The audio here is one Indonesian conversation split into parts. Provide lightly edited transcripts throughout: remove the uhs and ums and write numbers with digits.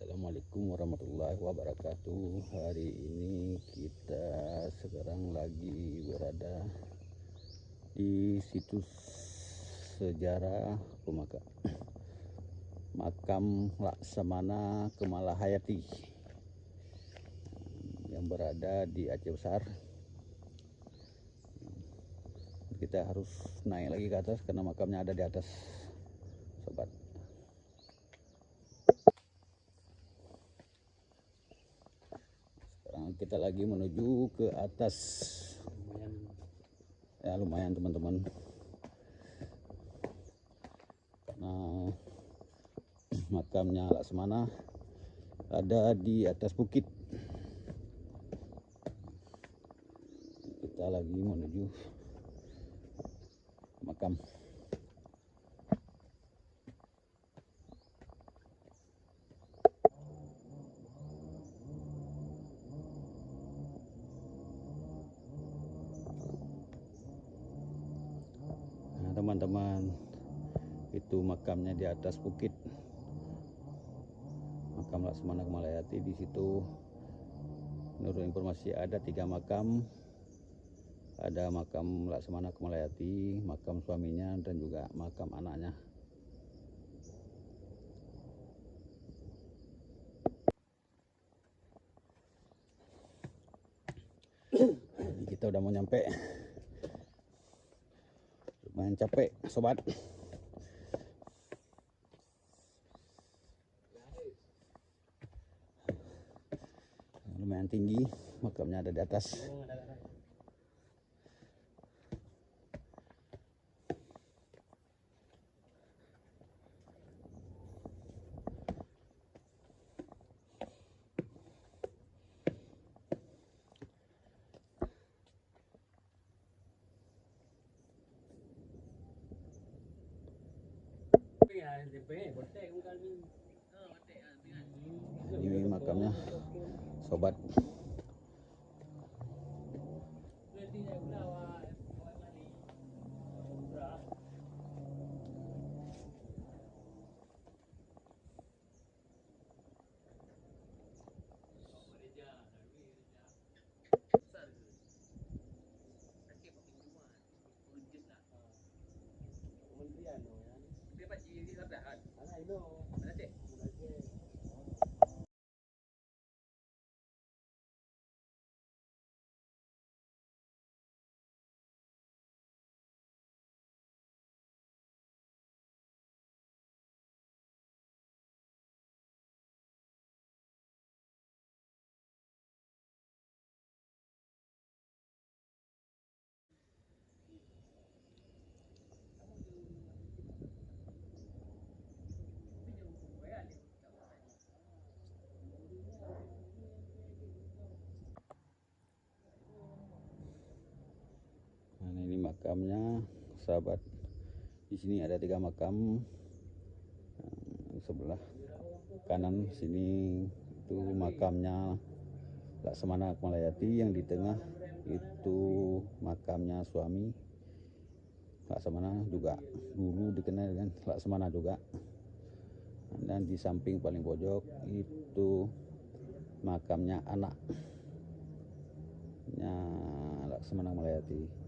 Assalamualaikum warahmatullahi wabarakatuh. Hari ini kita sekarang lagi berada di situs sejarah makam Laksamana Kemalahayati yang berada di Aceh Besar. Kita harus naik lagi ke atas karena makamnya ada di atas, sobat. Sekarang kita lagi menuju ke atas. Lumayan teman-teman, karena makamnya Laksamana ada di atas bukit. Kita lagi menuju makam. Nah, teman-teman, itu makamnya di atas bukit. Makam Laksamana Kemalahayati di situ. Menurut informasi ada 3 makam. Ada makam Laksamana Kemalahayati, makam suaminya, dan juga makam anaknya. Jadi kita udah mau nyampe. Lumayan capek, sobat. Lumayan tinggi, makamnya ada di atas. Ini makamnya, sobat. Nah, ini makamnya, sahabat. Di sini ada 3 makam. Sebelah kanan sini itu makamnya Laksamana Kemalahayati, yang di tengah itu makamnya suami Laksamana, juga dulu dikenal dengan Laksamana juga. Dan di samping paling pojok itu makamnya anaknya Laksamana Kemalahayati.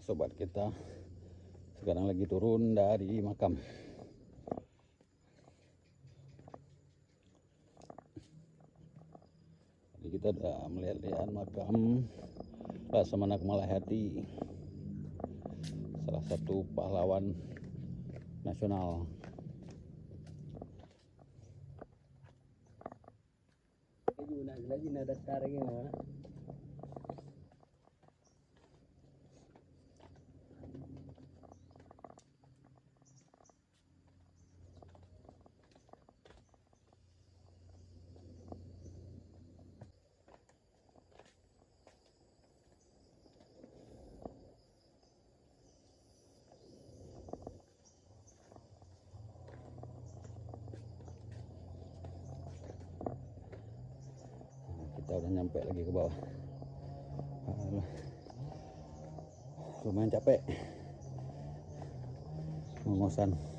sobat kita sekarang lagi turun dari makam. Jadi kita udah melihat makam Laksamana Kamalahati, salah satu pahlawan nasional. Lagi nada tarik gimana? Kita udah nyampe lagi ke bawah. Lumayan capek, ngosan.